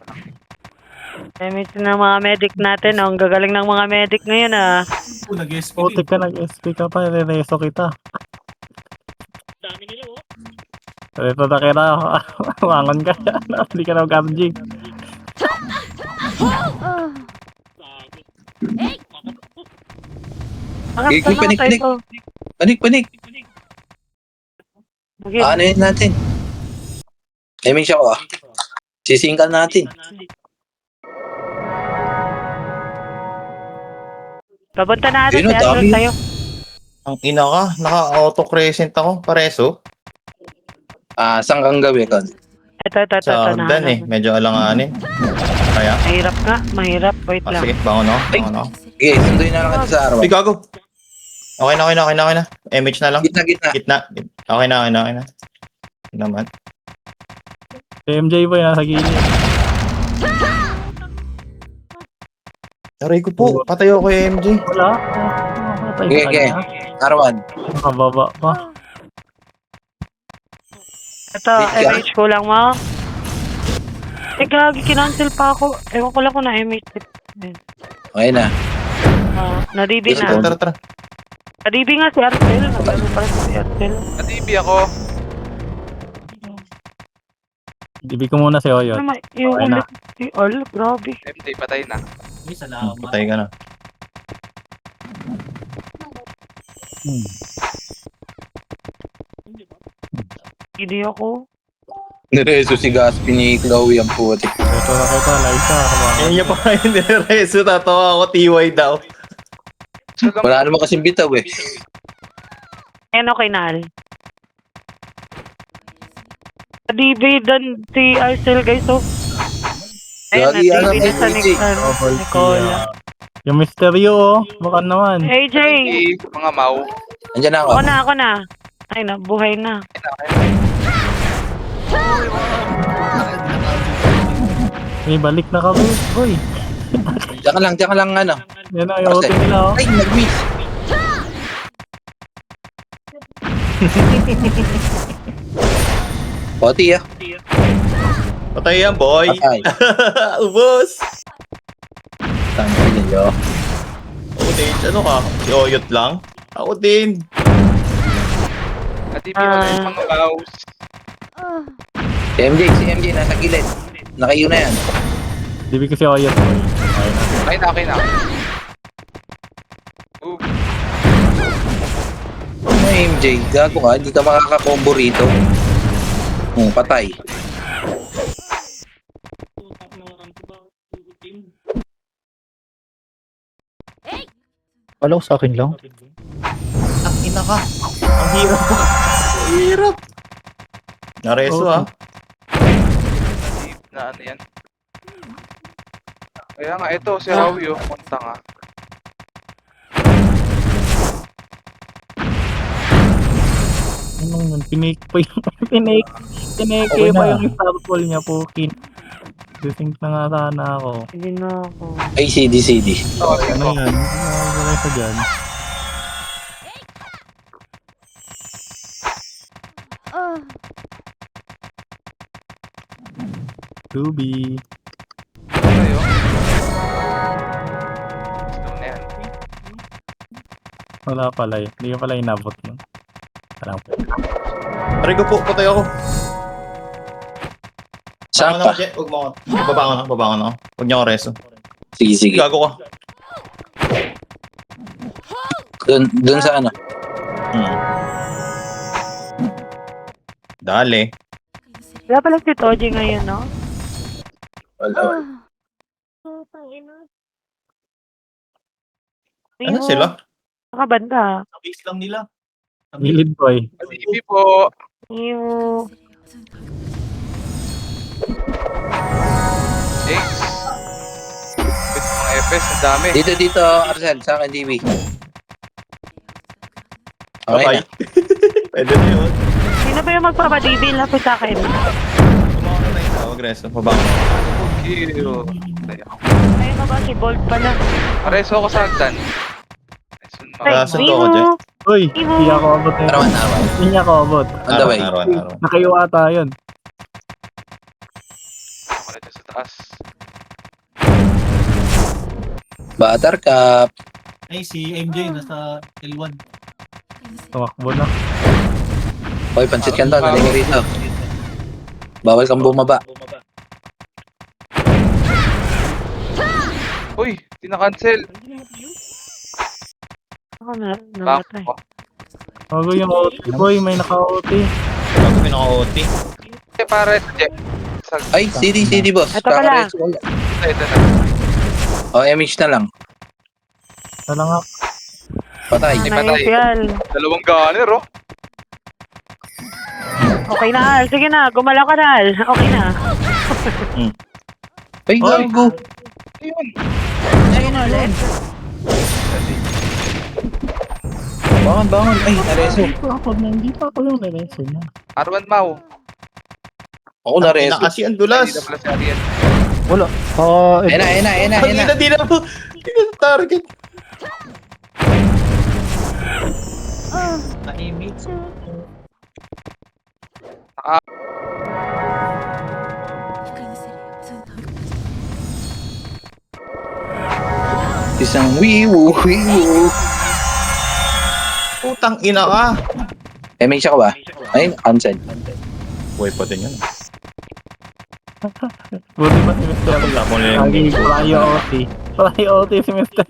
Mate na mga medic natin. Oh. Ang gagaling ng mga medic ngayon ah. Nag-SP. Putik ka, nag-SP ka pa. Reso kita. Reso na kaya na. Wangon ka. Hindi ka na mag-RG. Ang Panik. Panik. Okay. Ano yun natin? I mean siya ko ah. Sisingkan natin. Papunta na natin Yun, si Andrew dami. sa'yo. Ang ina ka. Naka-auto crescent ako. Pareso. Saan kang gawin kon? Ito. Sa hagdan eh. Medyo alanganin. Kaya? Mahirap. Wait lang. Sige, bangon ako. Sige, sunduin na lang kita sa araw. Hey, gago. Okay na. Image na lang. Gitna. Gitna. Okay na. Naman. MJ ba yan sa gilid? Aray ko po. Patay ako kay MJ. Wala. Patay ka Sige. na. Arawan. Nakababa pa. Ito, MH ko lang mo. Gagi, kinancel pa ako. Ewan ko lang kung na MH. Okay na. Nadibi Yes, na. Tara. Nadibi nga si Arcel. Nagano pala si Arcel. Na-TV ako. Ibig ko muna si Oyot. Ano yung Okay na. ulit si Al? Grabe. MJ, patay na. Salamat. Patay ka na. Hindi ako. Nireso si Gaspi ni Chloe ang puti. Ito na kita, Liza. Yan niya pa kayo nireso. Tatawa ako, TY daw. So lang, Wala naman kasing bitaw eh. Ayan okay na, Al. DB dan si Arcel, guys, oh. Ayan na, Lagi, alam, DB na sa AJ. Nicola. Yung misteryo, oh. Baka naman. AJ! mga mau. Andiyan na ako. Ako na. Ay na, buhay na. May balik na kami. Boy. Diyan ka lang ano. Yan na, yung Arcel. nila, oh. Ay, nag-miss. Poti ah. Patay yan, boy. Patay. Ubos. Tama niyo. Ako din, ano ka? Si Oyot lang? Ako din. At hindi mo na yung mga mouse. Si MJ nasa gilid. Nakayo na yan. Dibi kasi ako yun, boy. Okay na. Ooh, Ano MJ? Gago ka, hindi ka makakakombo rito. Patay. Alam ko sa akin lang. Ang ina ka. Ang hirap. Ang hirap. Nareso Okay. deep na ano yan. Kaya nga, ito, si Rawi, oh. Punta nga. Anong nun? Pinake pa yung... Pinake Okay pa na. yung sample niya, Pukin. Disync na nga sana ako. Hindi na ako. Ay, CD. Oh, Ano yan? Ano sa dyan? Ruby. Tayo. Gusto na yan. Wala pala eh. Hindi ko pala inabot nun. Parang po. Aray ko po, patay ako. Saan Bangon ako, pa? Jet. Huwag mo ako. Babangon ako. Huwag niyo ako reso. Sige. Gago ka. Doon sa ano? Dali. Wala pala si Toji ngayon, no? Wala. Ano sila? Nakabanda. Sa base lang nila. Gilid boy. Hindi po. Ew. Thanks. Wait, mga FS, ang dami. Dito, Arcel. Sa akin, DB. Okay Bye. na. Pwede na yun. Sino ba yung magpapadibil na po sa akin? Tumawa na tayo. Huwag reso. Babangon. Ew. Ayun na ba? Si Bolt pala. Pareso ako sa hagdan. Nasa to ako, Jet. Uy! Hindi ako abot na Arawan. Hindi niya ako abot. On the way. Arawan. Nakayo ata yun. Ako na dyan sa taas. Buttercup. Ay, si MJ nasa L1. Tumakbo na. Hoy, pansit ka doon. Nalingin rito. Bawal kang bumaba. Uy, tinakancel. Ako na, Back namatay. ko. Bago yung OT boy. May naka-OT. Bago pinaka-OT. Para, Jack. Ay, CD, boss. Ito pala. Kakareso wala. Ito na. MH na lang. Wala nga. Patay. Ay, patay. Nice yan. Dalawang gunner, oh. Okay na, Al. Sige na, gumalaw ka na, Al. Okay na. Ay, gago. Ayun. Bangon. Ay, nareso. Hindi pa ako yung nareso na. Arwan Mau. Ako nareso. Ina kasi ang dulas. Hindi na pala si Ariel. Wala. Ayun na. Ang ina, di na po. Di na target. Na-image. Isang wiwu. Putang ina ka. MH ako ba? Ay, cancel. Buhay pa din yun. Buti pa si Mr. Wala mo na Lagi yung prayo OT. Prayo OT si Mr.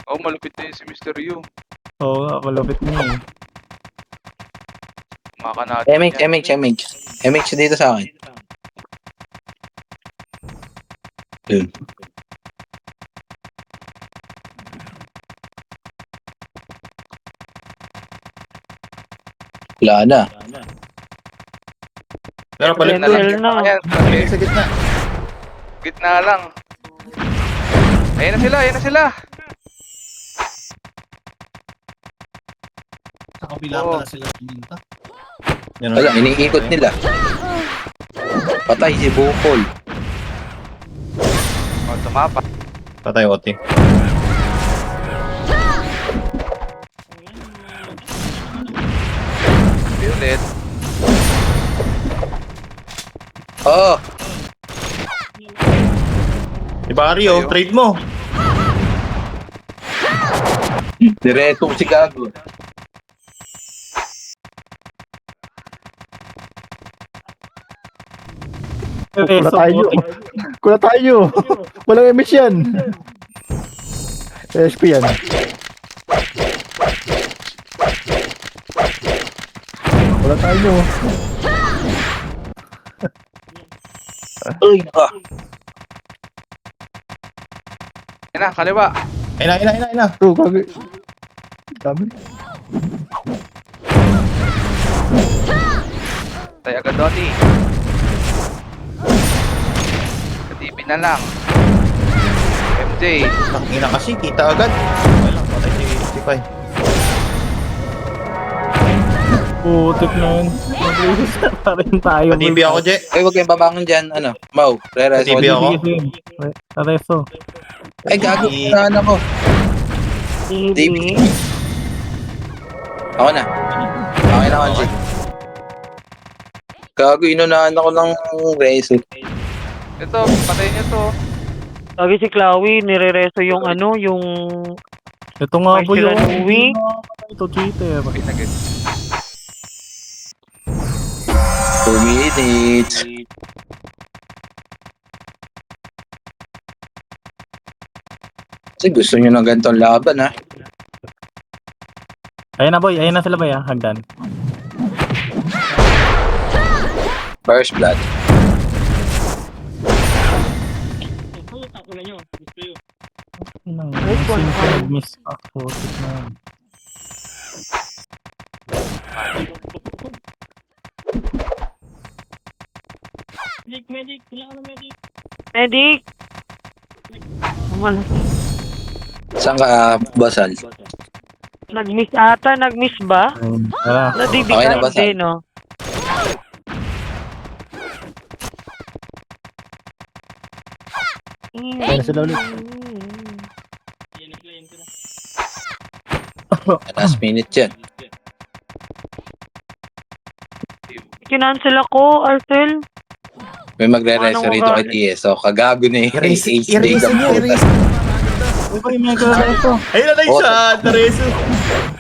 Oh, malupit na yun si Mr. Yu. Oo nga, malupit niya eh. Maka natin MH. MH dito sa akin. Yun. Wala na. Pero palit na lang. Level na. Ayan, Palit sa gitna. gitna lang. Ayan na sila. Sa kabila Oo. pala sila pumunta. Yan, Wala, iniikot nila. Patay si Bukol. O, tumapa. Patay, Oti. Hindi ulit. Oo. Si Barrio, Ayun. trade mo. Diretso si Gago. Kula Reso, tayo. putik. Kula tayo. Walang MS yan. SP yan. Wala tayo. Uy, naka. Ayan na, kaliwa. Ayun na. Bro, kagi. Dami. Tayo agad, Doti. Katipin na lang. MJ. Tangina kasi, kita agad. Okay lang, patay si Pai. Putik na yun. Mag-reset pa rin tayo. Patibi ako, Je. Ay, huwag kayong babangon dyan. Ano? Mau, re-reso. Patibi ako. Reso. Ay, Gago. Saan ako? Hindi. Ako na. Okay na, Anji. Gago, inunahan ako ng reso. Ito, patayin nyo to. Lagi si Chloe, nire-reso yung ano, yung... Ito nga po May yung... sila Louie. Ito, cheater. Pinagit. 2 minutes. Kasi gusto nyo ng ganitong laban, ha? Ayun na boy, ayun na sila boy ha, hagdan. First blood. Simple nag-miss ako. Putik na yun. Medic! Wala. Saan ka, Basal? Nag-miss ata, nag-miss ba? Ayun, tara. Nadibig Okay na ka ba, hindi, Sal? no? Ayun na sila ulit. Last minute yan. Kinancel ako, Arcel. May magre-reso Anong rito kay ugali? TS. So, kagago ni Erase HD niyo, erase. Uy boy, may reso. Ayun na, nice shot. Nareso.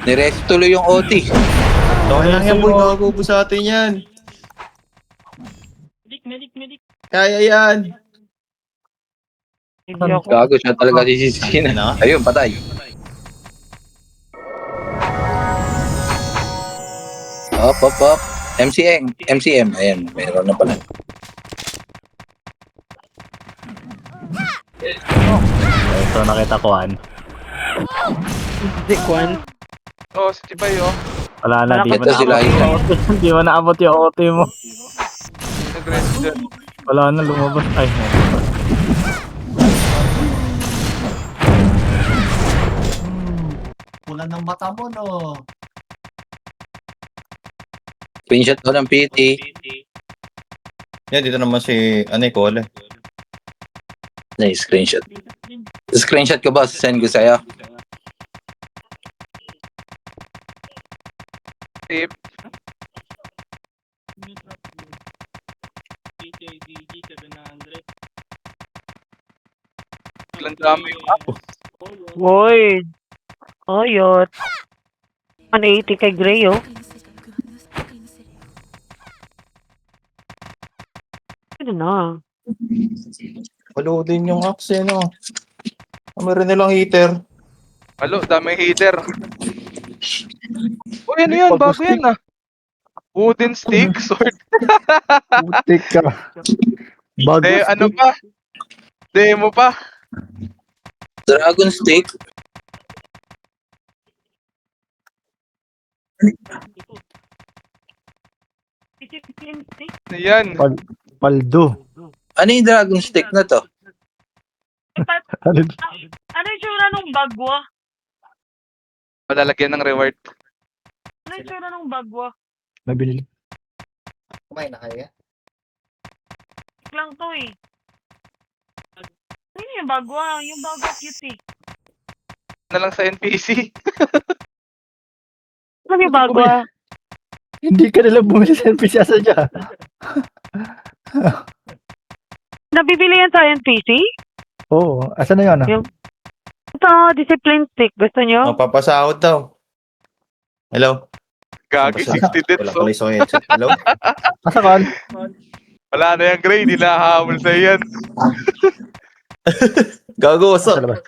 Nireso tuloy yung OT. Okay lang yan, boy. Nakakubo sa atin yan. Kaya yan. Hindi ako. Gago siya talaga disisina. Na? Ayun, patay. Up. MCM. Ayan, meron na pala. Ito nakita ko an. Sequence. Oh, si Tipay, oh. Wala na, di Ito mo sila, naabot yung OT. Di mo naabot yung OT mo. Nag-rest dyan. Wala na, lumabas. Ay, Kulang ng mata mo, no? Screenshot ko ng PT. Yan, dito naman si Cole. Nice, screenshot. Screenshot ko ba? Send ko sa'yo. Tip. Ilang dami. Boy. Oyot. 180 kay Gray, oh. Ano na? Walo din yung axe, no? Meron nilang heater. Halo, dami heater. Uy, ano yan? Bago yan ah. Wooden stick, sword. Putik ka. Bago Ano stick. pa? Demo pa. Dragon stick. Ayan. Paldo. Ano yung dragon stick na to? Ano? Ano yung tsura nung bagwa? Malalagyan ng reward. Ano yung tsura nung bagwa? May binili. Kumain na kayo? Lang to eh. Ano yung bagwa? Yung bagwa cute eh. Na lang sa NPC. Ano yung bagwa? Hindi ka nila bumili sa NPC asa dyan. Nabibili yan sa NPC? Oo. Asa na yun? Ito, discipline stick. Gusto nyo? Oh, papasahod daw. Hello? Gagi, 60 deaths. Wala Oh. pala isang headset. Hello? Asa ka? Wala na yan, Gray. Hindi nahahamol sa yan. Gago, what's Sa up? labas.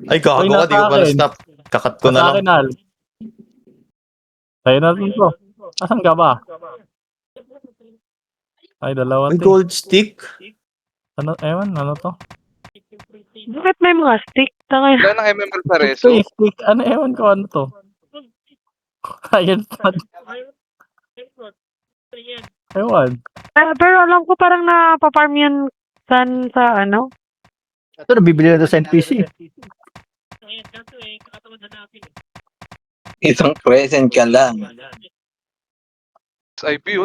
Ay, gago Ay, ka. Di ko nasa pala akin. stop. Kakat ko na Sa lang. akin, Al. Tayo natin to. Asan ka ba? Ay, dalawa Ay, to. gold stick. Ano, ewan, ano to? Bakit may mga stick? Tangay. Wala nang MMR sa reso. Stick, stick. Ano, ewan ko, ano to? Iron Pad. Ewan. Pero alam ko parang napaparm yan sa ano? Ito, nabibili na ito sa NPC. Isang present ka lang. IP, oh.